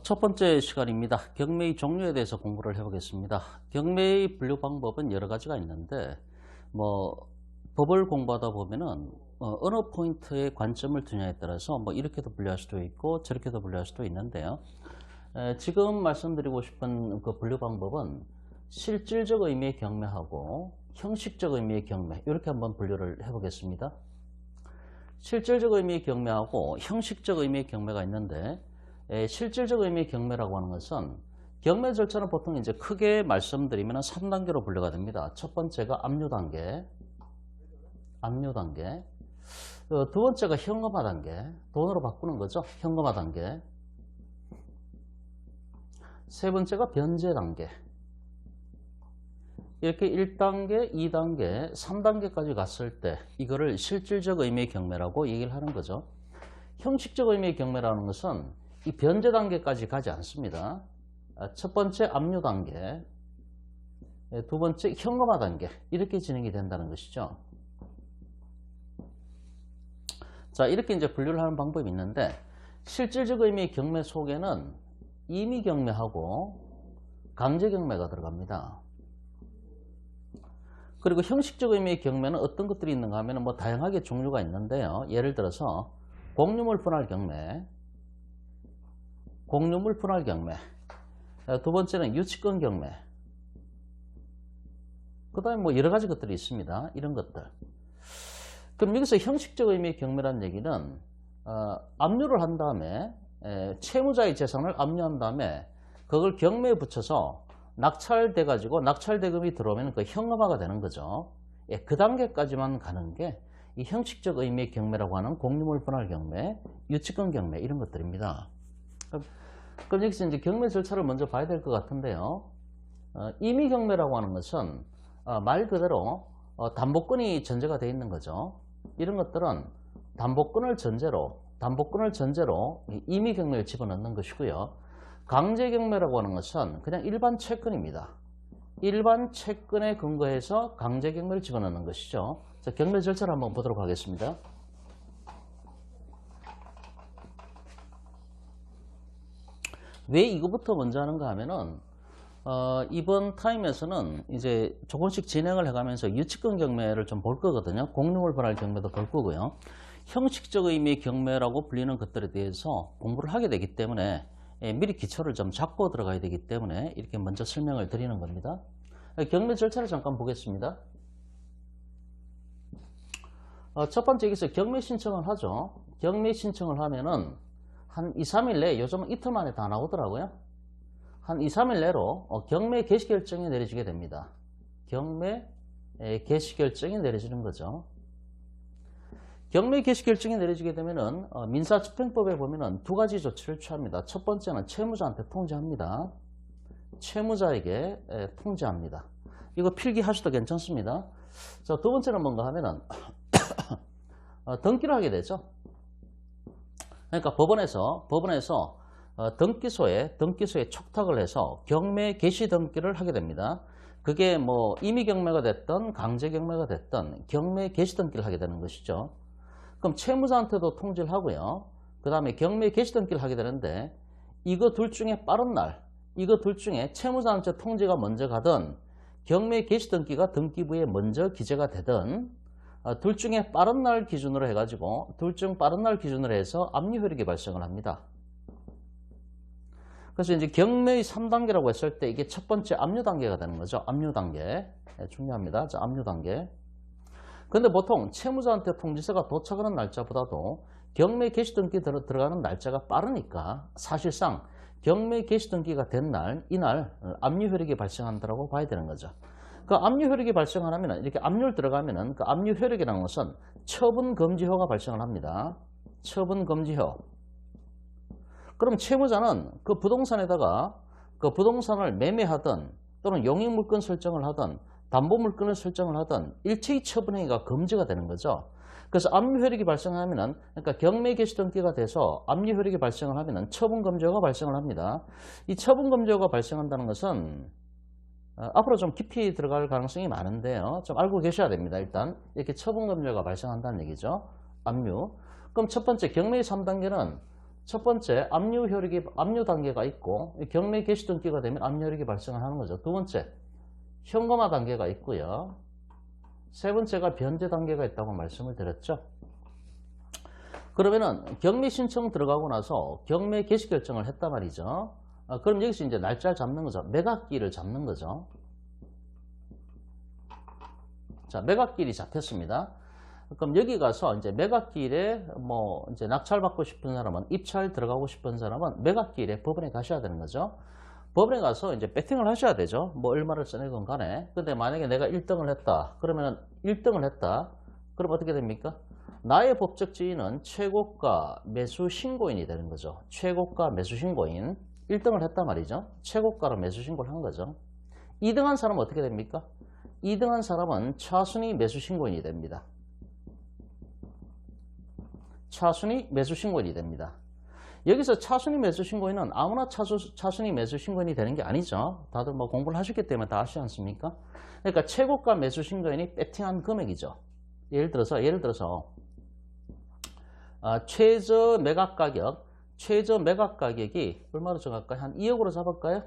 첫 번째 시간입니다. 경매의 종류에 대해서 공부를 해보겠습니다. 경매의 분류 방법은 여러 가지가 있는데, 법을 공부하다 보면은, 어느 포인트에 관점을 두냐에 따라서 이렇게도 분류할 수도 있고, 저렇게도 분류할 수도 있는데요. 지금 말씀드리고 싶은 그 분류 방법은 실질적 의미의 경매하고 형식적 의미의 경매, 이렇게 한번 분류를 해보겠습니다. 실질적 의미의 경매하고 형식적 의미의 경매가 있는데, 실질적 의미의 경매라고 하는 것은 경매 절차는 보통 이제 크게 말씀드리면 3단계로 분류가 됩니다. 첫 번째가 압류 단계, 두 번째가 현금화 단계, 돈으로 바꾸는 거죠. 현금화 단계. 세 번째가 변제 단계. 이렇게 1단계, 2단계, 3단계까지 갔을 때 이거를 실질적 의미의 경매라고 얘기를 하는 거죠. 형식적 의미의 경매라는 것은 이 변제 단계까지 가지 않습니다. 첫 번째 압류 단계, 두 번째 현금화 단계, 이렇게 진행이 된다는 것이죠. 자, 이렇게 이제 분류를 하는 방법이 있는데, 실질적 의미의 경매 속에는 임의 경매하고 강제 경매가 들어갑니다. 그리고 형식적 의미의 경매는 어떤 것들이 있는가 하면 다양하게 종류가 있는데요. 예를 들어서 공유물 분할 경매, 두 번째는 유치권 경매, 그 다음에 여러 가지 것들이 있습니다. 이런 것들. 그럼 여기서 형식적 의미의 경매라는 얘기는 압류를 한 다음에 채무자의 재산을 압류한 다음에 그걸 경매에 붙여서 낙찰돼 가지고 낙찰대금이 들어오면 그 현금화가 되는 거죠. 그 단계까지만 가는 게 이 형식적 의미의 경매라고 하는 공유물 분할 경매, 유치권 경매, 이런 것들입니다. 그럼 여기서 이제 경매 절차를 먼저 봐야 될 것 같은데요. 임의 경매라고 하는 것은 말 그대로 담보권이 전제가 되어 있는 거죠. 이런 것들은 담보권을 전제로 임의 경매를 집어넣는 것이고요. 강제 경매라고 하는 것은 그냥 일반 채권입니다. 일반 채권에 근거해서 강제 경매를 집어넣는 것이죠. 자, 경매 절차를 한번 보도록 하겠습니다. 왜 이거부터 먼저 하는가 하면은 이번 타임에서는 이제 조금씩 진행을 해가면서 유치권 경매를 좀 볼 거거든요. 공유물 분할 경매도 볼 거고요. 형식적 의미의 경매라고 불리는 것들에 대해서 공부를 하게 되기 때문에 미리 기초를 좀 잡고 들어가야 되기 때문에 이렇게 먼저 설명을 드리는 겁니다. 경매 절차를 잠깐 보겠습니다. 첫 번째 여기서 경매 신청을 하죠. 경매 신청을 하면은 한 2, 3일 내에, 요즘은 이틀 만에 다 나오더라고요. 한 2, 3일 내로 경매 개시 결정이 내려지게 됩니다. 경매 개시 결정이 내려지는 거죠. 경매 개시 결정이 내려지게 되면은 민사집행법에 보면은 두 가지 조치를 취합니다. 첫 번째는 채무자한테 통지합니다. 채무자에게 통지합니다. 이거 필기하셔도 괜찮습니다. 자, 두 번째는 뭔가 하면은 등기를 하게 되죠. 그러니까 법원에서 등기소에 촉탁을 해서 경매 개시 등기를 하게 됩니다. 그게 임의 경매가 됐던 강제 경매가 됐던 경매 개시 등기를 하게 되는 것이죠. 그럼 채무자한테도 통지를 하고요. 그 다음에 경매 개시 등기를 하게 되는데, 이거 둘 중에 빠른 날, 이거 둘 중에 채무자한테 통지가 먼저 가든 경매 개시 등기가 등기부에 먼저 기재가 되든 둘 중에 빠른 날 기준으로 해가지고 빠른 날 기준으로 해서 압류 효력이 발생을 합니다. 그래서 이제 경매의 3단계라고 했을 때 이게 첫 번째 압류 단계가 되는 거죠. 압류 단계. 중요합니다. 자, 압류 단계. 근데 보통 채무자한테 통지서가 도착하는 날짜보다도 경매 개시 등기 들어가는 날짜가 빠르니까 사실상 경매 개시 등기가 된 날, 이날 압류 효력이 발생한다고 봐야 되는 거죠. 그 압류 효력이 발생을 하면, 이렇게 압류를 들어가면은 그 압류 효력이라는 것은 처분 금지효가 발생을 합니다. 처분 금지효. 그럼 채무자는 그 부동산에다가 그 부동산을 매매하든 또는 용익물건 설정을 하든 담보물건을 설정을 하든 일체의 처분행위가 금지가 되는 거죠. 그래서 압류 효력이 발생하면은, 그러니까 경매 개시 등기가 돼서 압류 효력이 발생을 하면은 처분 금지효가 발생을 합니다. 이 처분 금지효가 발생한다는 것은 앞으로 좀 깊이 들어갈 가능성이 많은데요. 좀 알고 계셔야 됩니다. 일단 이렇게 처분 금지효가 발생한다는 얘기죠. 압류. 그럼 첫 번째 경매의 3단계는 첫 번째 압류 단계가 있고 경매 개시 등기가 되면 압류 효력이 발생을 하는 거죠. 두 번째 현금화 단계가 있고요. 세 번째가 변제 단계가 있다고 말씀을 드렸죠. 그러면은 경매 신청 들어가고 나서 경매 개시 결정을 했단 말이죠. 그럼 여기서 이제 날짜를 잡는 거죠. 매각기를 잡는 거죠. 자, 매각기일이 잡혔습니다. 그럼 여기 가서 이제 매각기일에 뭐 이제 낙찰받고 싶은 사람은, 입찰 들어가고 싶은 사람은 매각기일에 법원에 가셔야 되는 거죠. 법원에 가서 이제 배팅을 하셔야 되죠. 뭐 얼마를 써내건 간에. 근데 만약에 내가 1등을 했다. 그러면은 1등을 했다. 그럼 어떻게 됩니까? 나의 법적 지위는 최고가 매수 신고인이 되는 거죠. 최고가 매수 신고인. 1등을 했단 말이죠. 최고가로 매수 신고를 한 거죠. 2등한 사람은 어떻게 됩니까? 2등한 사람은 차순위 매수 신고인이 됩니다. 차순위 매수 신고인이 됩니다. 여기서 차순위 매수 신고인은 아무나 차순위 매수 신고인이 되는 게 아니죠. 다들 뭐 공부를 하셨기 때문에 다 아시지 않습니까? 그러니까 최고가 매수 신고인이 배팅한 금액이죠. 예를 들어서 최저 매각 가격이 얼마로 정할까요? 한 2억으로 잡을까요?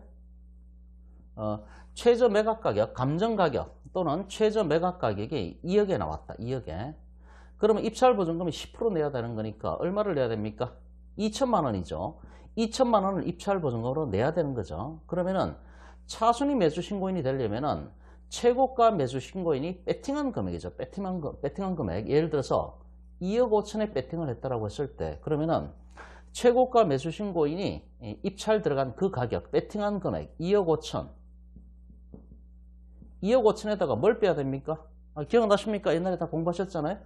최저 매각 가격, 감정 가격 또는 최저 매각 가격이 2억에 나왔다. 2억에. 그러면 입찰 보증금이 10% 내야 되는 거니까 얼마를 내야 됩니까? 2천만 원이죠. 2천만 원을 입찰 보증금으로 내야 되는 거죠. 그러면은 차순위 매수 신고인이 되려면은 최고가 매수 신고인이 배팅한 금액이죠. 배팅한 금액. 예를 들어서 2억 5천에 배팅을 했다라고 했을 때 그러면은 최고가 매수 신고인이 입찰 들어간 그 가격, 배팅한 금액 2억 5천. 2억 5천에다가 뭘 빼야 됩니까? 기억나십니까? 옛날에 다 공부하셨잖아요.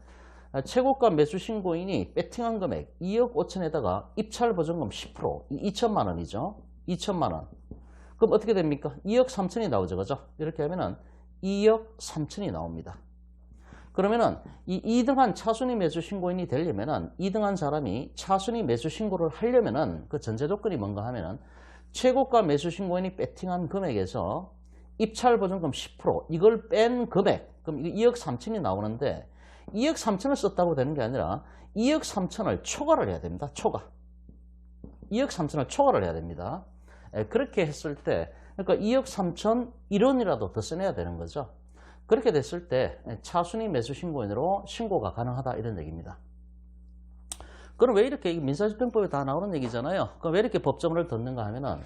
최고가 매수 신고인이 배팅한 금액 2억 5천에다가 입찰 보증금 10%, 2천만 원이죠. 2천만 원. 그럼 어떻게 됩니까? 2억 3천이 나오죠. 그죠? 이렇게 하면은 2억 3천이 나옵니다. 그러면은 이 2등한 차순위 매수 신고인이 되려면은 2등한 사람이 차순위 매수 신고를 하려면은 그 전제 조건이 뭔가 하면은 최고가 매수 신고인이 배팅한 금액에서 입찰 보증금 10% 이걸 뺀 금액, 그럼 2억 3천이 나오는데 2억 3천을 썼다고 되는 게 아니라 2억 3천을 초과를 해야 됩니다. 초과. 2억 3천을 초과를 해야 됩니다. 그렇게 했을 때 그러니까 2억 3천 1원이라도 더 써내야 되는 거죠. 그렇게 됐을 때 차순위 매수 신고인으로 신고가 가능하다 이런 얘기입니다. 그럼 왜 이렇게 민사집행법에 다 나오는 얘기잖아요. 그럼 왜 이렇게 법조문을 듣는가 하면은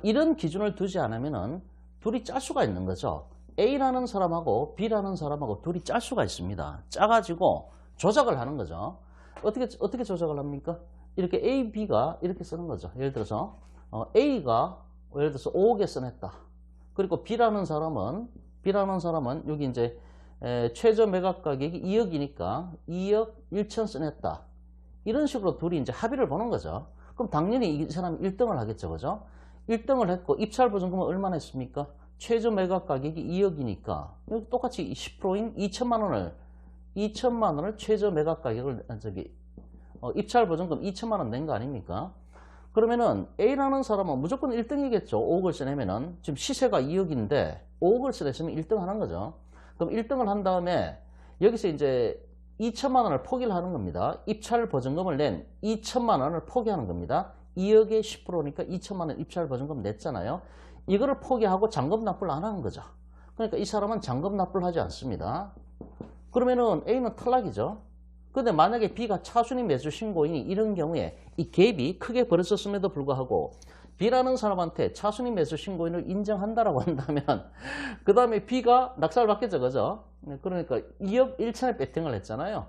이런 기준을 두지 않으면은 둘이 짤 수가 있는 거죠. A라는 사람하고 B라는 사람하고 둘이 짤 수가 있습니다. 짜가지고 조작을 하는 거죠. 어떻게 조작을 합니까? 이렇게 A, B가 이렇게 쓰는 거죠. 예를 들어서 A가 예를 들어서 5억에 써냈다. 그리고 B라는 사람은 여기 이제 최저 매각 가격이 2억이니까 2억 1천 써냈다. 이런 식으로 둘이 이제 합의를 보는 거죠. 그럼 당연히 이 사람이 1등을 하겠죠. 그죠? 1등을 했고 입찰 보증금은 얼마나 했습니까? 최저 매각 가격이 2억이니까 여기 똑같이 10%인 2천만 원을 최저 매각 가격을 입찰 보증금 2천만 원 낸 거 아닙니까? 그러면은 A라는 사람은 무조건 1등이겠죠. 5억을 써내면은 지금 시세가 2억인데 5억을 써냈으면 1등 하는 거죠. 그럼 1등을 한 다음에 여기서 이제 2천만 원을 포기를 하는 겁니다. 입찰 보증금을 낸 2천만 원을 포기하는 겁니다. 2억에 10%니까 2천만 원 입찰 보증금 냈잖아요. 이거를 포기하고 잔금 납부를 안 하는 거죠. 그러니까 이 사람은 잔금 납부를 하지 않습니다. 그러면은 A는 탈락이죠. 근데 만약에 B가 차순위 매수 신고인이 이런 경우에 이 갭이 크게 벌어졌음에도 불구하고 B라는 사람한테 차순위 매수 신고인을 인정한다라고 한다면 그 다음에 B가 낙찰을 받겠죠. 그죠? 그러니까 2억 1천에 배팅을 했잖아요.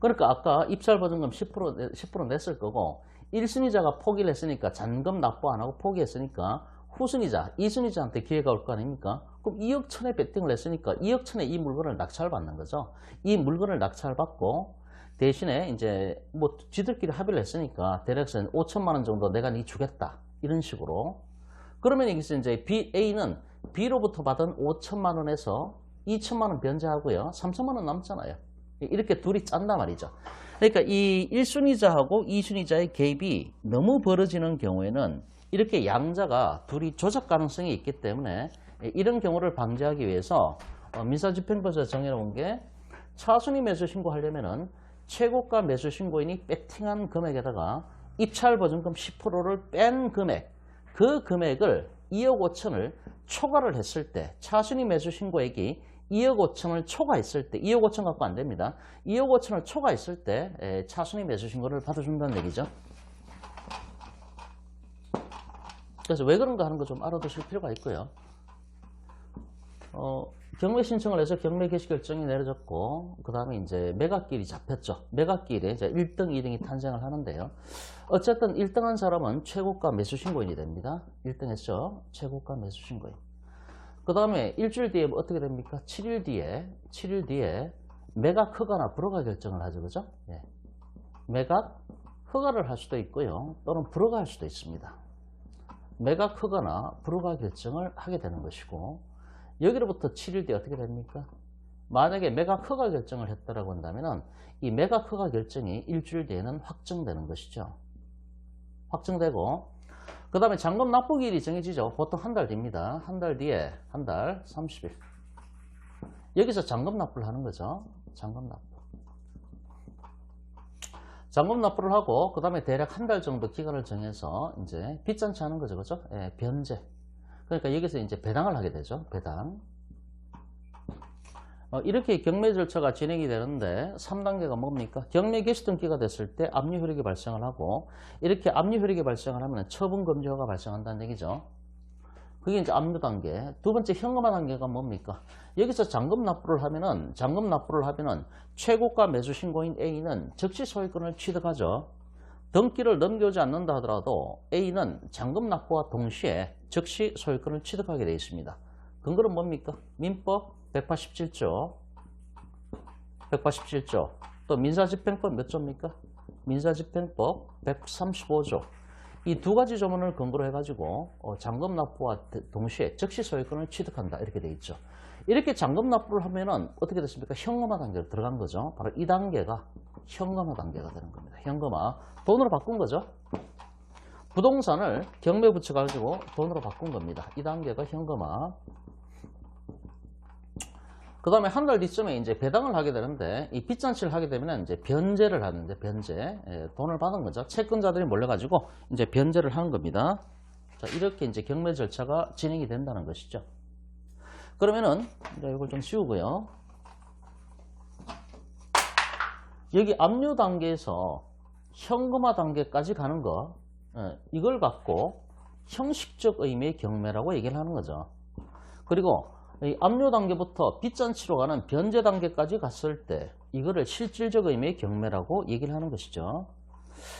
그러니까 아까 입찰 보증금 10% 냈을 거고 1순위자가 포기를 했으니까 잔금 납부 안 하고 포기했으니까 후순위자, 2순위자한테 기회가 올 거 아닙니까? 그럼 2억 천에 배팅을 했으니까 2억 천에 이 물건을 낙찰받는 거죠. 이 물건을 낙찰받고 대신에 이제 뭐 지들끼리 합의를 했으니까 대략적으로 5천만 원 정도 내가 네 주겠다. 이런 식으로. 그러면 여기서 이제 A는 B로부터 받은 5천만 원에서 2천만 원 변제하고요. 3천만 원 남잖아요. 이렇게 둘이 짠단 말이죠. 그러니까 이 1순위자하고 2순위자의 갭이 너무 벌어지는 경우에는 이렇게 양자가 둘이 조작 가능성이 있기 때문에 이런 경우를 방지하기 위해서 민사집행법에서 정해놓은 게 차순위 매수 신고하려면은 최고가 매수 신고인이 배팅한 금액에다가 입찰 보증금 10%를 뺀 금액, 그 금액을 2억 5천을 초과를 했을 때, 차순위 매수 신고액이 2억 5천을 초과했을 때, 2억 5천 갖고 안 됩니다. 2억 5천을 초과했을 때 차순위 매수 신고를 받아준다는 얘기죠. 그래서 왜 그런가 하는 거 좀 알아두실 필요가 있고요. 경매 신청을 해서 경매 개시 결정이 내려졌고, 그 다음에 이제 매각길이 잡혔죠. 매각길에 이제 1등, 2등이 탄생을 하는데요. 어쨌든 1등한 사람은 최고가 매수 신고인이 됩니다. 1등 했죠. 최고가 매수 신고인. 그 다음에 일주일 뒤에 어떻게 됩니까? 7일 뒤에 매각 허가나 불허가 결정을 하죠. 그죠? 예. 매각 허가를 할 수도 있고요. 또는 불허가 할 수도 있습니다. 매각 허가나 불허가 결정을 하게 되는 것이고, 여기로부터 7일 뒤에 어떻게 됩니까? 만약에 매각 허가 결정을 했다라고 한다면은 이 매각 허가 결정이 일주일 뒤에는 확정되는 것이죠. 확정되고, 그 다음에 잔금 납부기일이 정해지죠. 보통 한 달 뒤입니다. 한 달 뒤에, 한 달 30일. 여기서 잔금 납부를 하는 거죠. 잔금 납부. 잔금 납부를 하고, 그 다음에 대략 한 달 정도 기간을 정해서 이제 빚잔치 하는 거죠. 그죠? 예, 변제. 그러니까 여기서 이제 배당을 하게 되죠. 배당. 이렇게 경매 절차가 진행이 되는데 3단계가 뭡니까? 경매 개시 등기가 됐을 때 압류 효력이 발생을 하고, 이렇게 압류 효력이 발생을 하면 처분 금지효가 발생한다는 얘기죠. 그게 이제 압류 단계. 두 번째 현금화 단계가 뭡니까? 여기서 잔금 납부를 하면은 최고가 매수 신고인 A는 즉시 소유권을 취득하죠. 등기를 넘겨오지 않는다 하더라도 A는 잔금 납부와 동시에 즉시 소유권을 취득하게 되어 있습니다. 근거는 뭡니까? 민법 187조. 또 민사집행법 몇 조입니까? 민사집행법 135조. 이 두 가지 조문을 근거로 해가지고 잔금 납부와 동시에 즉시 소유권을 취득한다. 이렇게 되어 있죠. 이렇게 잔금 납부를 하면은 어떻게 됐습니까? 현금화 단계로 들어간 거죠. 바로 이 단계가 현금화 단계가 되는 겁니다. 현금화. 돈으로 바꾼 거죠. 부동산을 경매 붙여가지고 돈으로 바꾼 겁니다. 이 단계가 현금화. 그 다음에 한 달 뒤쯤에 이제 배당을 하게 되는데, 이 빚잔치를 하게 되면 이제 변제를 하는데, 변제. 돈을 받은 거죠. 채권자들이 몰려가지고 이제 변제를 하는 겁니다. 자, 이렇게 이제 경매 절차가 진행이 된다는 것이죠. 그러면은, 이제 이걸 좀 씌우고요. 여기 압류 단계에서 현금화 단계까지 가는 거, 이걸 갖고 형식적 의미의 경매라고 얘기를 하는 거죠. 그리고 이 압류 단계부터 빚잔치로 가는 변제 단계까지 갔을 때 이거를 실질적 의미의 경매라고 얘기를 하는 것이죠.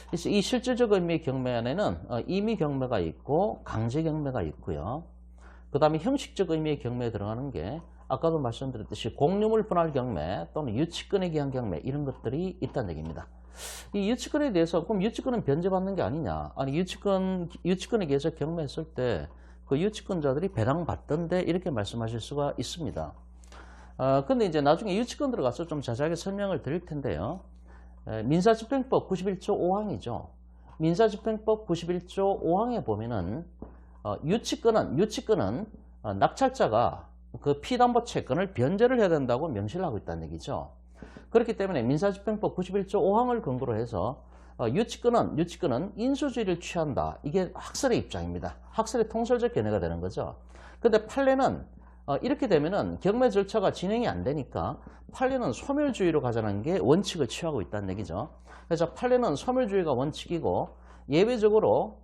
그래서 이 실질적 의미의 경매 안에는 임의 경매가 있고 강제 경매가 있고요. 그 다음에 형식적 의미의 경매에 들어가는 게 아까도 말씀드렸듯이 공유물 분할 경매 또는 유치권에 기한 경매, 이런 것들이 있다는 얘기입니다. 이 유치권에 대해서 그럼 유치권은 변제받는 게 아니냐? 아니 유치권에 대해서 경매했을 때 그 유치권자들이 배당받던데, 이렇게 말씀하실 수가 있습니다. 근데 이제 나중에 유치권 들어가서 좀 자세하게 설명을 드릴 텐데요. 민사집행법 91조 5항이죠. 민사집행법 91조 5항에 보면은 유치권은 낙찰자가 그 피담보 채권을 변제를 해야 된다고 명시를 하고 있다는 얘기죠. 그렇기 때문에 민사집행법 91조 5항을 근거로 해서 유치권은 인수주의를 취한다. 이게 학설의 입장입니다. 학설의 통설적 견해가 되는 거죠. 근데 판례는 이렇게 되면은 경매 절차가 진행이 안 되니까 판례는 소멸주의로 가자는 게 원칙을 취하고 있다는 얘기죠. 그래서 판례는 소멸주의가 원칙이고, 예외적으로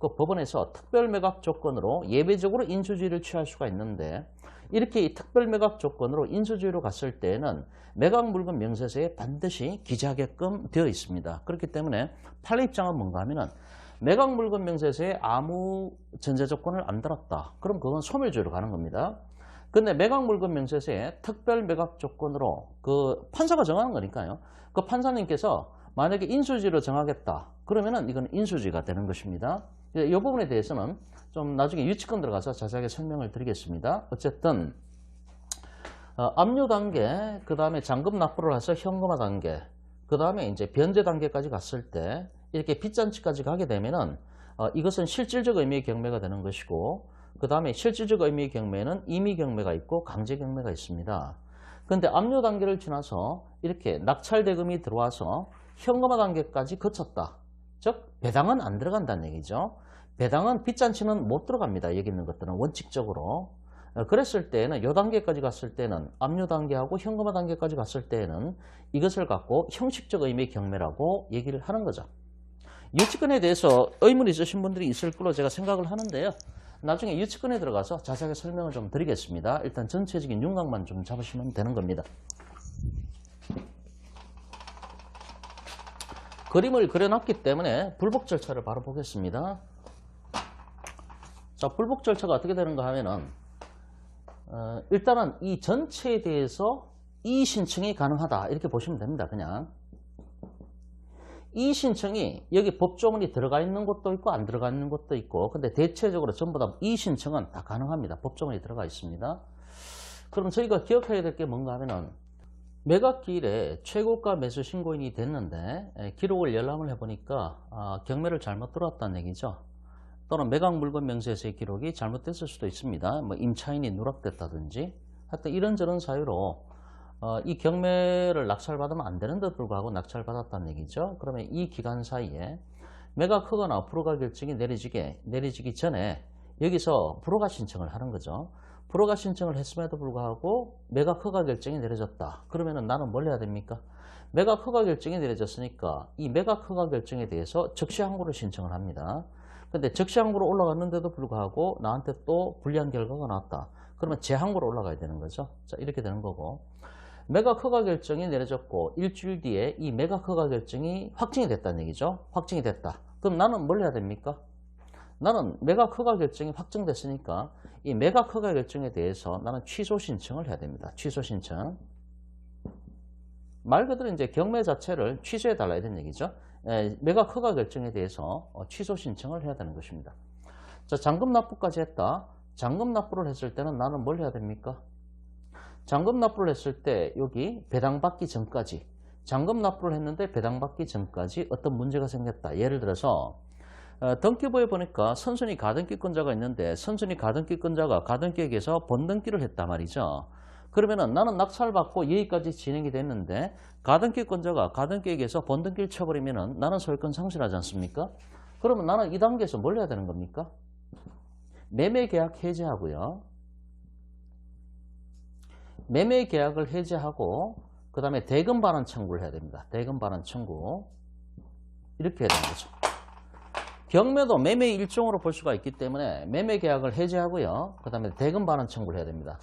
그 법원에서 특별매각 조건으로 예외적으로 인수주의를 취할 수가 있는데, 이렇게 이 특별매각 조건으로 인수주의로 갔을 때에는 매각물건 명세서에 반드시 기재하게끔 되어 있습니다. 그렇기 때문에 판례 입장은 뭔가 하면은 매각물건 명세서에 아무 전제 조건을 안 달았다. 그럼 그건 소멸주의로 가는 겁니다. 근데 매각물건 명세서에 특별매각 조건으로 그 판사가 정하는 거니까요. 그 판사님께서 만약에 인수주의로 정하겠다. 그러면은 이건 인수주의가 되는 것입니다. 이 부분에 대해서는 좀 나중에 유치권 들어가서 자세하게 설명을 드리겠습니다. 어쨌든 압류 단계, 그 다음에 잔금 납부를 해서 현금화 단계, 그 다음에 이제 변제 단계까지 갔을 때 이렇게 빚잔치까지 가게 되면은 이것은 실질적 의미의 경매가 되는 것이고, 그 다음에 실질적 의미의 경매는 임의 경매가 있고 강제 경매가 있습니다. 근데 압류 단계를 지나서 이렇게 낙찰 대금이 들어와서 현금화 단계까지 거쳤다. 즉 배당은 안 들어간다는 얘기죠. 배당은 빚잔치는 못 들어갑니다. 여기 있는 것들은 원칙적으로. 그랬을 때에는 이 단계까지 갔을 때는 압류 단계하고 현금화 단계까지 갔을 때에는 이것을 갖고 형식적 의미의 경매라고 얘기를 하는 거죠. 유치권에 대해서 의문이 있으신 분들이 있을 걸로 제가 생각을 하는데요. 나중에 유치권에 들어가서 자세하게 설명을 좀 드리겠습니다. 일단 전체적인 윤곽만 좀 잡으시면 되는 겁니다. 그림을 그려놨기 때문에 불복 절차를 바로 보겠습니다. 자, 불복 절차가 어떻게 되는가 하면은 일단은 이 전체에 대해서 이의신청이 가능하다 이렇게 보시면 됩니다. 그냥 이의신청이 여기 법조문이 들어가 있는 것도 있고 안 들어가 있는 것도 있고, 근데 대체적으로 전부 다 이의신청은 다 가능합니다. 법조문이 들어가 있습니다. 그럼 저희가 기억해야 될 게 뭔가 하면은 매각기일에 최고가 매수 신고인이 됐는데 기록을 열람을 해보니까 경매를 잘못 들어왔다는 얘기죠. 또는 매각 물건 명세서의 기록이 잘못됐을 수도 있습니다. 뭐 임차인이 누락됐다든지 하여튼 이런저런 사유로 이 경매를 낙찰받으면 안 되는데도 불구하고 낙찰받았다는 얘기죠. 그러면 이 기간 사이에 매각하거나 불허가 결정이 내려지기 전에 여기서 불허가 신청을 하는 거죠. 불허가 신청을 했음에도 불구하고 매각 허가 결정이 내려졌다. 그러면은 나는 뭘 해야 됩니까? 매각 허가 결정이 내려졌으니까 이 매각 허가 결정에 대해서 적시 항고를 신청을 합니다. 근데 적시 항고로 올라갔는데도 불구하고 나한테 또 불리한 결과가 나왔다. 그러면 재항고로 올라가야 되는 거죠. 자, 이렇게 되는 거고. 매각 허가 결정이 내려졌고 일주일 뒤에 이 매각 허가 결정이 확정이 됐다는 얘기죠. 확정이 됐다. 그럼 나는 뭘 해야 됩니까? 나는 매각 허가 결정이 확정됐으니까 이 매각 허가 결정에 대해서 나는 취소 신청을 해야 됩니다. 취소 신청. 말 그대로 이제 경매 자체를 취소해 달라야 되는 얘기죠. 매각 허가 결정에 대해서 취소 신청을 해야 되는 것입니다. 자, 잔금 납부까지 했다. 잔금 납부를 했을 때는 나는 뭘 해야 됩니까? 잔금 납부를 했을 때 여기 배당받기 전까지, 잔금 납부를 했는데 배당받기 전까지 어떤 문제가 생겼다. 예를 들어서 등기부에 보니까 선순위 가등기권자가 있는데 선순위 가등기권자가 가등기에게서 번등기를 했단 말이죠. 그러면은 나는 낙찰받고 여기까지 진행이 됐는데 가등기권자가 가등기에게서 번등기를 쳐버리면은 나는 소유권 상실하지 않습니까? 그러면 나는 이 단계에서 뭘 해야 되는 겁니까? 매매계약 해지하고요. 매매계약을 해지하고 그 다음에 대금 반환 청구를 해야 됩니다. 대금 반환 청구. 이렇게 해야 되는 거죠. 경매도 매매 일종으로 볼 수가 있기 때문에 매매계약을 해지하고요. 그 다음에 대금 반환 청구를 해야 됩니다.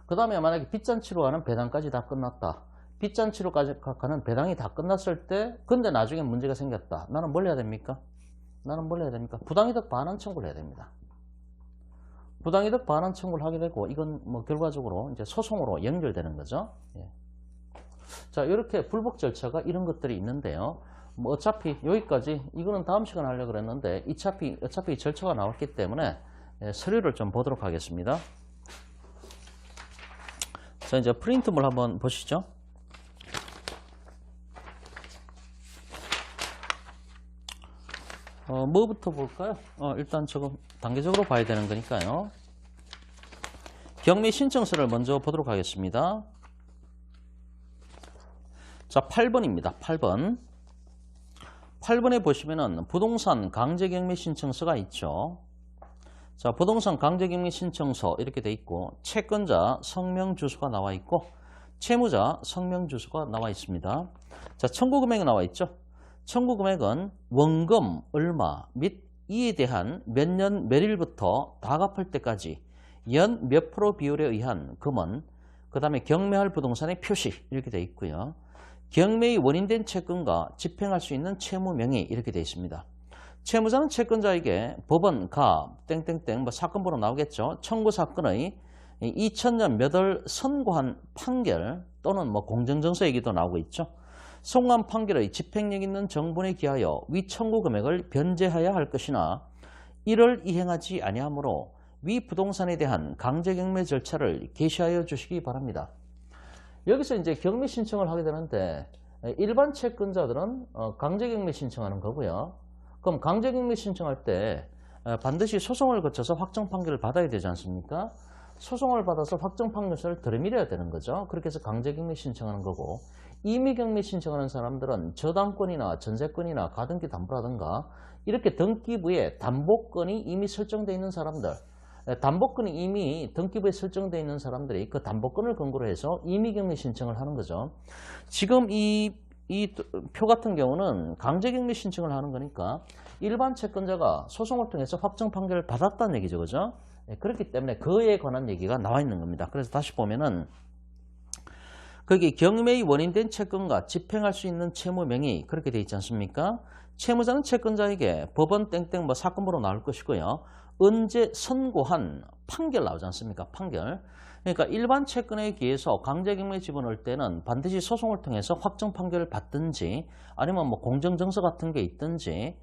그 다음에 만약에 빚잔치로 가는 배당까지 다 끝났다. 빚잔치로까지 가는 배당이 다 끝났을 때 근데 나중에 문제가 생겼다. 나는 뭘 해야 됩니까? 나는 뭘 해야 됩니까? 부당이득 반환 청구를 해야 됩니다. 부당이득 반환 청구를 하게 되고 이건 뭐 결과적으로 이제 소송으로 연결되는 거죠. 예. 자, 이렇게 불복 절차가 이런 것들이 있는데요. 뭐 어차피 여기까지 이거는 다음 시간에 하려고 그랬는데 어차피 절차가 나왔기 때문에 서류를 좀 보도록 하겠습니다. 자, 이제 프린트물 한번 보시죠. 뭐부터 볼까요? 일단 조금 단계적으로 봐야 되는 거니까요. 경매 신청서를 먼저 보도록 하겠습니다. 자, 8번입니다. 8번. 8번에 보시면은 부동산 강제경매 신청서가 있죠. 자, 부동산 강제경매 신청서 이렇게 돼 있고 채권자 성명 주소가 나와 있고 채무자 성명 주소가 나와 있습니다. 자, 청구 금액이 나와 있죠. 청구 금액은 원금 얼마 및 이에 대한 몇 년 몇 일부터 다 갚을 때까지 연 몇 프로 비율에 의한 금은 그 다음에 경매할 부동산의 표시 이렇게 되어 있고요. 경매의 원인된 채권과 집행할 수 있는 채무명의 이렇게 되어 있습니다. 채무자는 채권자에게 법원, 갑, 땡땡땡 뭐 사건 번호 나오겠죠. 청구 사건의 2000년 몇 월 선고한 판결 또는 뭐 공정정서 얘기도 나오고 있죠. 선고한 판결의 집행력 있는 정본에 기하여 위 청구 금액을 변제하여야 할 것이나 이를 이행하지 아니하므로 위 부동산에 대한 강제경매 절차를 개시하여 주시기 바랍니다. 여기서 이제 경매 신청을 하게 되는데 일반 채권자들은 강제경매 신청하는 거고요. 그럼 강제경매 신청할 때 반드시 소송을 거쳐서 확정 판결을 받아야 되지 않습니까? 소송을 받아서 확정 판결서를 들이밀어야 되는 거죠. 그렇게 해서 강제격리 신청하는 거고, 임의격리 신청하는 사람들은 저당권이나 전세권이나 가등기 담보라든가 이렇게 등기부에 담보권이 이미 설정되어 있는 사람들, 담보권이 이미 등기부에 설정되어 있는 사람들이 그 담보권을 근거로 해서 임의격리 신청을 하는 거죠. 지금 이 표 같은 경우는 강제격리 신청을 하는 거니까 일반 채권자가 소송을 통해서 확정 판결을 받았다는 얘기죠. 그죠? 그렇기 때문에 그에 관한 얘기가 나와 있는 겁니다. 그래서 다시 보면은 거기 경매의 원인된 채권과 집행할 수 있는 채무명의 그렇게 돼 있지 않습니까? 채무자는 채권자에게 법원 땡땡 뭐 사건으로 나올 것이고요. 언제 선고한 판결 나오지 않습니까? 판결. 그러니까 일반 채권에 기해서 강제경매 집어넣을 때는 반드시 소송을 통해서 확정 판결을 받든지 아니면 뭐 공정정서 같은 게 있든지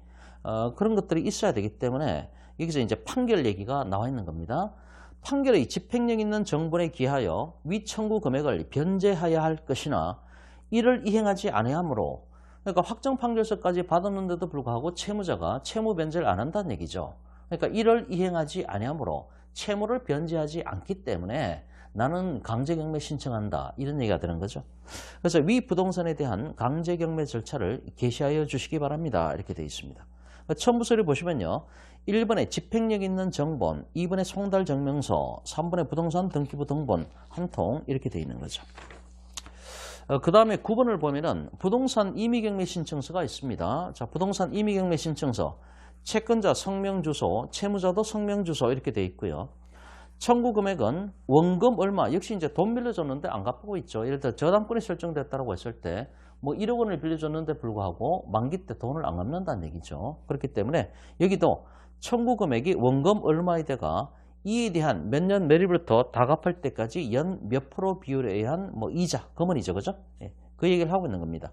그런 것들이 있어야 되기 때문에 여기서 이제 판결 얘기가 나와 있는 겁니다. 판결의 집행력 있는 정본에 기하여 위 청구 금액을 변제하여야 할 것이나 이를 이행하지 아니하므로 그러니까 확정 판결서까지 받았는데도 불구하고 채무자가 채무 변제를 안 한다는 얘기죠. 그러니까 이를 이행하지 아니하므로 채무를 변제하지 않기 때문에 나는 강제경매 신청한다 이런 얘기가 되는 거죠. 그래서 위 부동산에 대한 강제경매 절차를 개시하여 주시기 바랍니다. 이렇게 되어 있습니다. 첨부서를 보시면요. 1번에 집행력 있는 정본, 2번에 송달증명서, 3번에 부동산 등기부 등본 한 통 이렇게 되어 있는 거죠. 그 다음에 9번을 보면은 부동산 임의경매 신청서가 있습니다. 자, 부동산 임의경매 신청서, 채권자 성명주소, 채무자도 성명주소 이렇게 되어 있고요. 청구 금액은 원금 얼마, 역시 이제 돈 빌려줬는데 안 갚고 있죠. 예를 들어 저당권이 설정됐다고 했을 때 뭐 1억 원을 빌려줬는데 불구하고 만기 때 돈을 안 갚는다는 얘기죠. 그렇기 때문에 여기도 청구 금액이 원금 얼마에다가 이에 대한 몇 년 매립부터 다 갚을 때까지 연 몇 프로 비율에 의한 뭐 이자, 금은이죠. 그죠? 예, 그 얘기를 하고 있는 겁니다.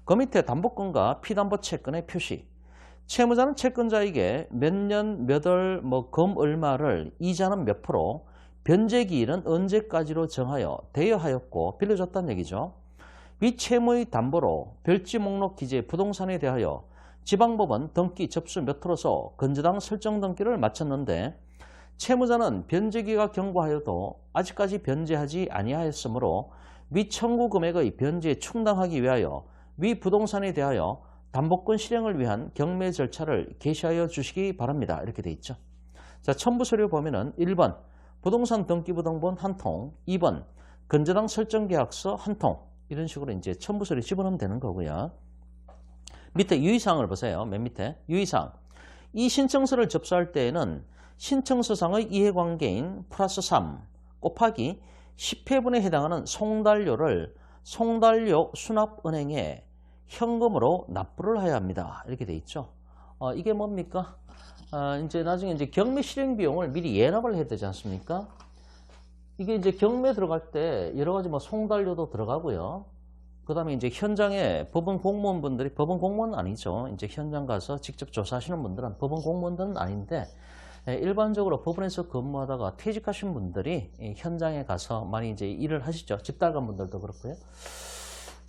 그 밑에 담보권과 피담보 채권의 표시. 채무자는 채권자에게 몇 년 몇 월 뭐 금 얼마를 이자는 몇 프로 변제 기일은 언제까지로 정하여 대여하였고 빌려줬다는 얘기죠. 위 채무의 담보로 별지 목록 기재 부동산에 대하여 지방법원 등기 접수 몇 호로서 건저당 설정 등기를 마쳤는데 채무자는 변제기가 경과하여도 아직까지 변제하지 아니하였으므로 위 청구 금액의 변제에 충당하기 위하여 위 부동산에 대하여 담보권 실행을 위한 경매 절차를 개시하여 주시기 바랍니다. 이렇게 돼 있죠. 자, 첨부 서류 보면은 1번 부동산 등기부 등본 한 통, 2번 건저당 설정 계약서 한 통. 이런 식으로 이제 첨부 서류 집어넣으면 되는 거고요. 밑에 유의사항을 보세요. 맨 밑에 유의사항. 이 신청서를 접수할 때에는 신청서상의 이해관계인 플러스 3 곱하기 10회분에 해당하는 송달료를 송달료 수납은행에 현금으로 납부를 해야 합니다. 이렇게 돼 있죠. 이게 뭡니까? 이제 나중에 이제 경매 실행 비용을 미리 예납을 해야 되지 않습니까? 이게 이제 경매 들어갈 때 여러 가지 뭐 송달료도 들어가고요. 그 다음에 이제 현장에 법원 공무원분들이, 법원 공무원은 아니죠. 이제 현장 가서 직접 조사하시는 분들은 법원 공무원들은 아닌데, 일반적으로 법원에서 근무하다가 퇴직하신 분들이 현장에 가서 많이 이제 일을 하시죠. 집달관 분들도 그렇고요.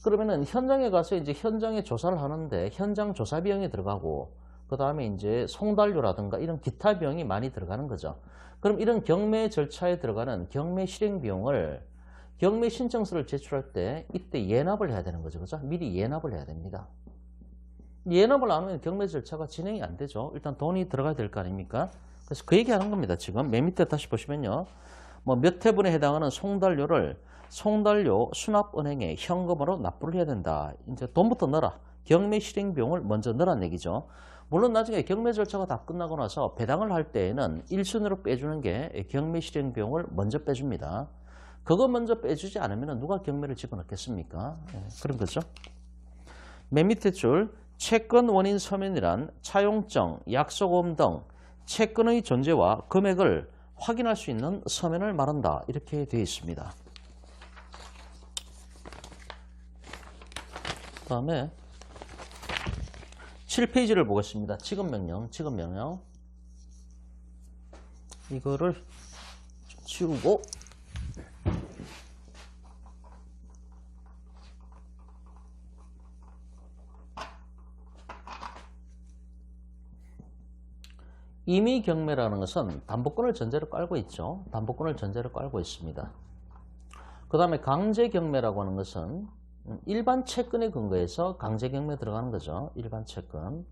그러면은 현장에 가서 이제 현장에 조사를 하는데 현장 조사 비용이 들어가고 그 다음에 이제 송달료라든가 이런 기타 비용이 많이 들어가는 거죠. 그럼 이런 경매 절차에 들어가는 경매 실행 비용을 경매 신청서를 제출할 때 이때 예납을 해야 되는 거죠. 그죠? 미리 예납을 해야 됩니다. 예납을 안 하면 경매 절차가 진행이 안 되죠. 일단 돈이 들어가야 될 거 아닙니까? 그래서 그 얘기 하는 겁니다. 지금 맨 밑에 다시 보시면요. 뭐 몇 회분에 해당하는 송달료를 송달료 수납은행에 현금으로 납부를 해야 된다. 이제 돈부터 넣어라. 경매 실행 비용을 먼저 넣으라는 얘기죠. 물론 나중에 경매 절차가 다 끝나고 나서 배당을 할 때에는 1순위로 빼주는 게 경매 실행 비용을 먼저 빼줍니다. 그거 먼저 빼주지 않으면 누가 경매를 집어넣겠습니까? 그런 거죠. 맨 밑에 줄 채권 원인 서면이란 차용증, 약속음 등 채권의 존재와 금액을 확인할 수 있는 서면을 말한다. 이렇게 되어 있습니다. 그 다음에 7페이지를 보겠습니다. 지급명령, 지급명령. 이거를 좀 지우고 임의 경매라는 것은 담보권을 전제로 깔고 있죠. 담보권을 전제로 깔고 있습니다. 그 다음에 강제 경매라고 하는 것은 일반 채권에 근거해서 강제 경매 들어가는 거죠. 일반 채권.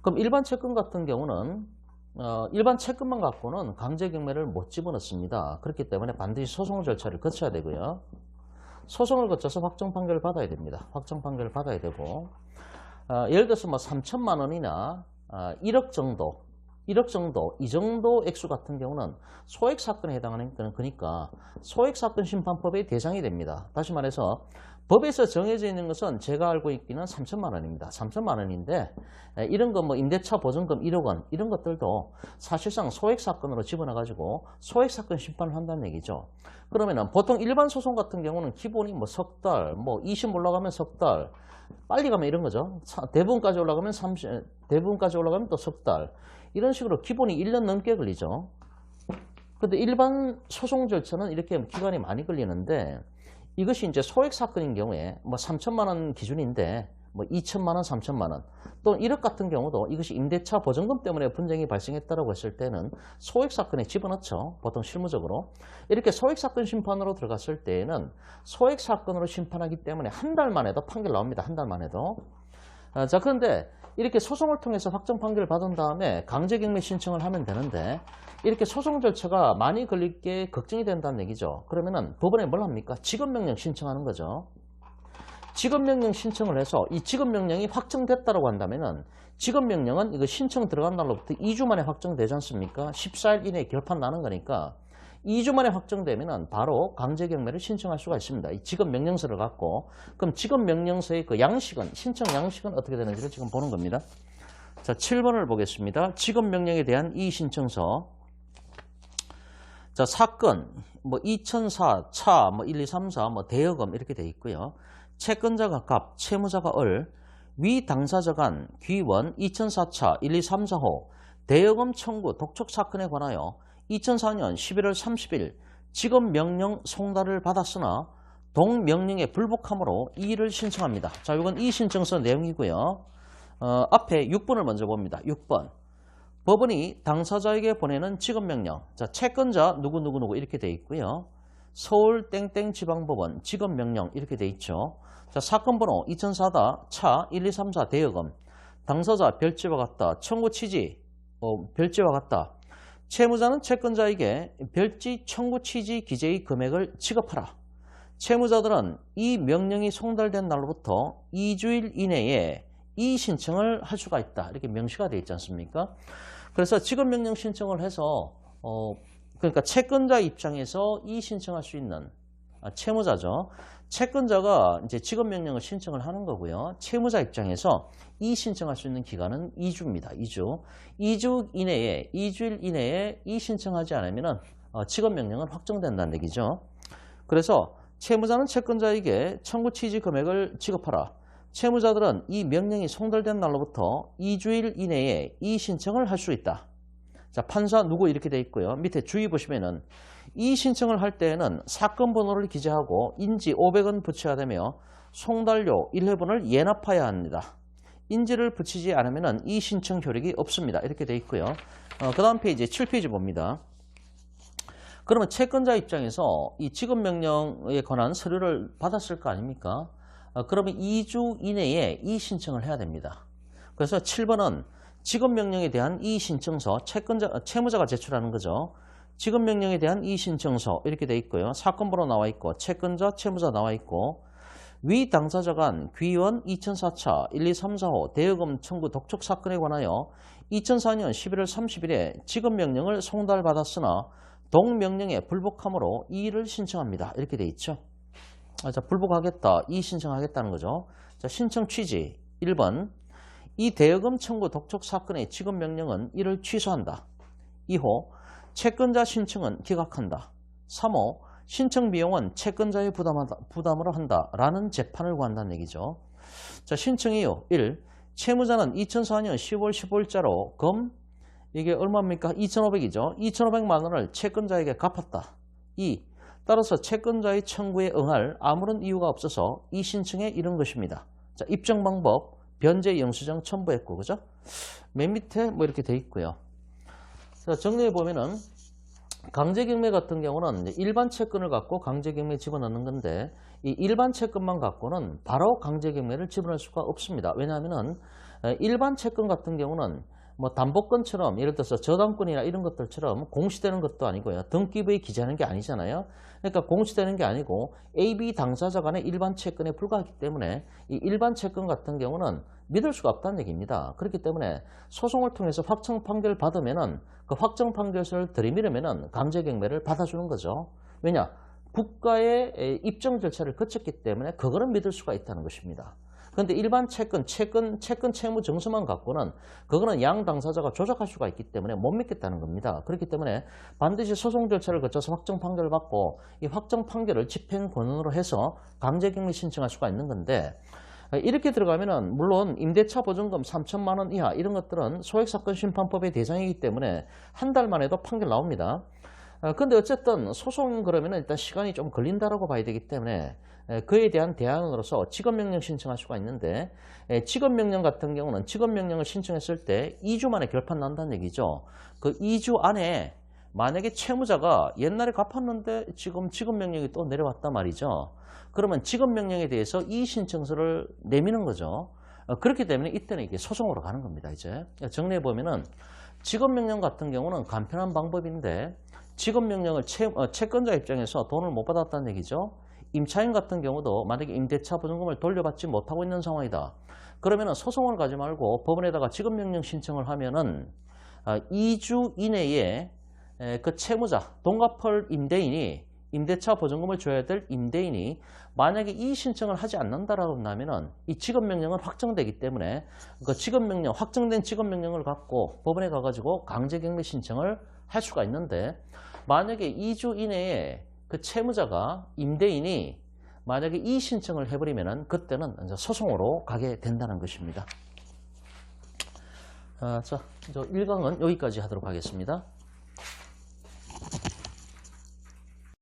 그럼 일반 채권 같은 경우는 일반 채권만 갖고는 강제 경매를 못 집어넣습니다. 그렇기 때문에 반드시 소송 절차를 거쳐야 되고요. 소송을 거쳐서 확정 판결을 받아야 됩니다. 확정 판결을 받아야 되고 예를 들어서 뭐 3천만 원이나 1억 정도 이 정도 액수 같은 경우는 소액 사건에 해당하는 거니까 소액 사건 심판법의 대상이 됩니다. 다시 말해서 법에서 정해져 있는 것은 제가 알고 있기는 3천만 원입니다. 3천만 원인데 이런 거 뭐 임대차 보증금 1억 원 이런 것들도 사실상 소액 사건으로 집어넣어 가지고 소액 사건 심판을 한다는 얘기죠. 그러면은 보통 일반 소송 같은 경우는 기본이 뭐 석 달, 뭐 2심 올라가면 석 달, 빨리 가면 이런 거죠. 대부분까지 올라가면 30, 대부분까지 올라가면 또 석 달. 이런 식으로 기본이 1년 넘게 걸리죠. 근데 일반 소송 절차는 이렇게 기간이 많이 걸리는데 이것이 이제 소액 사건인 경우에 뭐 3천만 원 기준인데 뭐 2천만 원, 3천만 원 또는 1억 같은 경우도 이것이 임대차 보증금 때문에 분쟁이 발생했다고 했을 때는 소액 사건에 집어넣죠. 보통 실무적으로. 이렇게 소액 사건 심판으로 들어갔을 때에는 소액 사건으로 심판하기 때문에 한 달 만에도 판결 나옵니다. 한 달 만에도. 자, 그런데 이렇게 소송을 통해서 확정 판결을 받은 다음에 강제경매 신청을 하면 되는데 이렇게 소송 절차가 많이 걸릴 게 걱정이 된다는 얘기죠. 그러면은 법원에 뭘 합니까? 직업명령 신청하는 거죠. 직업명령 신청을 해서 이 직업명령이 확정됐다고 한다면은 직업명령은 이거 신청 들어간 날로부터 2주 만에 확정되지 않습니까? 14일 이내에 결판 나는 거니까 2주 만에 확정되면은 바로 강제경매를 신청할 수가 있습니다. 이 직업명령서를 갖고 그럼 직업명령서의 그 양식은 신청 양식은 어떻게 되는지를 지금 보는 겁니다. 자, 7번을 보겠습니다. 직업명령에 대한 이의신청서. 자, 사건 뭐 2004, 차, 뭐 1, 2, 3, 4, 뭐 대여금 이렇게 돼 있고요. 채권자가 갑, 채무자가 을, 위 당사자 간, 귀원, 2004차, 1, 2, 3, 4호 대여금 청구 독촉 사건에 관하여 2004년 11월 30일 직업명령 송달을 받았으나 동명령에 불복함으로 이의를 신청합니다. 자, 이건 이의신청서 내용이고요. 앞에 6번을 먼저 봅니다. 6번. 법원이 당사자에게 보내는 직업명령. 자, 채권자 누구누구누구 이렇게 돼 있고요. 서울 땡땡 지방법원 직업명령 이렇게 돼 있죠. 자, 사건 번호 2004다 차 1, 2, 3, 4 대여금. 당사자 별지와 같다. 청구 취지 별지와 같다. 채무자는 채권자에게 별지 청구 취지 기재의 금액을 지급하라. 채무자들은 이 명령이 송달된 날로부터 2주일 이내에 이의 신청을 할 수가 있다. 이렇게 명시가 되어 있지 않습니까? 그래서 직업명령 신청을 해서 그러니까 채권자 입장에서 이의 신청할 수 있는 채무자죠. 채권자가 이제 직업명령을 신청을 하는 거고요. 채무자 입장에서 이의 신청할 수 있는 기간은 2주입니다. 2주. 2주 이내에 2주일 이내에 이의 신청하지 않으면 직업명령은 확정된다는 얘기죠. 그래서 채무자는 채권자에게 청구 취지 금액을 지급하라. 채무자들은 이 명령이 송달된 날로부터 2주일 이내에 이의 신청을 할 수 있다. 자, 판사 누구 이렇게 돼 있고요. 밑에 주의 보시면은 이의 신청을 할 때에는 사건 번호를 기재하고 인지 500원 붙여야 되며 송달료 1회분을 예납해야 합니다. 인지를 붙이지 않으면 이의 신청 효력이 없습니다. 이렇게 돼 있고요. 그 다음 페이지 7페이지 봅니다. 그러면 채권자 입장에서 이 직업명령에 관한 서류를 받았을 거 아닙니까? 그러면 2주 이내에 이의 신청을 해야 됩니다. 그래서 7번은 직업명령에 대한 이의 신청서, 채무자가 제출하는 거죠. 직업명령에 대한 이의 신청서 이렇게 돼 있고요. 사건 번호 나와 있고 채권자, 채무자 나와 있고 위 당사자 간 귀원 2004차 1, 2, 3, 4호 대여금 청구 독촉 사건에 관하여 2004년 11월 30일에 직업명령을 송달받았으나 동명령에 불복함으로 이의를 신청합니다. 이렇게 돼 있죠. 자, 불복하겠다, 이의 신청하겠다는 거죠. 자, 신청 취지 1번. 이 대여금 청구 독촉 사건의 직업명령은 이를 취소한다. 2호. 채권자 신청은 기각한다. 3호. 신청 비용은 채권자의 부담으로 한다라는 재판을 구한다는 얘기죠. 자, 신청 이유 1. 채무자는 2004년 10월 15일자로 금 이게 얼마입니까? 2,500이죠. 2,500만 원을 채권자에게 갚았다. 2. 따라서 채권자의 청구에 응할 아무런 이유가 없어서 이 신청에 이른 것입니다. 자, 입증 방법 변제 영수증 첨부했고, 그죠? 맨 밑에 뭐 이렇게 돼 있고요. 자, 정리해 보면은 강제경매 같은 경우는 이제 일반 채권을 갖고 강제경매에 집어넣는 건데 이 일반 채권만 갖고는 바로 강제경매를 집어넣을 수가 없습니다. 왜냐하면은 일반 채권 같은 경우는 뭐 담보권처럼 예를 들어서 저당권이나 이런 것들처럼 공시되는 것도 아니고요. 등기부에 기재하는 게 아니잖아요. 그러니까 공시되는 게 아니고 AB 당사자 간의 일반 채권에 불과하기 때문에 이 일반 채권 같은 경우는 믿을 수가 없다는 얘기입니다. 그렇기 때문에 소송을 통해서 확정 판결을 받으면은 그 확정 판결서를 들이밀으면은 강제경매를 받아주는 거죠. 왜냐? 국가의 입증 절차를 거쳤기 때문에 그거는 믿을 수가 있다는 것입니다. 그런데 일반 채권 채무 증서만 갖고는 그거는 양 당사자가 조작할 수가 있기 때문에 못 믿겠다는 겁니다. 그렇기 때문에 반드시 소송 절차를 거쳐서 확정 판결을 받고 이 확정 판결을 집행 권한으로 해서 강제경매 신청할 수가 있는 건데 이렇게 들어가면은 물론 임대차 보증금 3천만 원 이하 이런 것들은 소액사건 심판법의 대상이기 때문에 한 달만 해도 판결 나옵니다. 근데 어쨌든 소송 그러면은 일단 시간이 좀 걸린다라고 봐야 되기 때문에 그에 대한 대안으로서 직업명령 신청할 수가 있는데 직업명령 같은 경우는 직업명령을 신청했을 때 2주 만에 결판 난다는 얘기죠. 그 2주 안에 만약에 채무자가 옛날에 갚았는데 지금 직업명령이 또 내려왔단 말이죠. 그러면 직업명령에 대해서 이의신청서를 내미는 거죠. 그렇기 때문에 이때는 이게 소송으로 가는 겁니다. 이제 정리해 보면은 직업명령 같은 경우는 간편한 방법인데 직업명령을 채권자 입장에서 돈을 못 받았다는 얘기죠. 임차인 같은 경우도 만약에 임대차 보증금을 돌려받지 못하고 있는 상황이다. 그러면 소송을 가지 말고 법원에다가 직업명령 신청을 하면은 2주 이내에 그 채무자, 돈 갚을 임대인이 임대차 보증금을 줘야 될 임대인이 만약에 이 신청을 하지 않는다라고 한다면은 이 직업명령은 확정되기 때문에 그 직업명령, 확정된 직업명령을 갖고 법원에 가가지고 강제경매 신청을 할 수가 있는데 만약에 2주 이내에 그 채무자가 임대인이 만약에 이 신청을 해버리면은 그때는 이제 소송으로 가게 된다는 것입니다. 자, 1강은 여기까지 하도록 하겠습니다.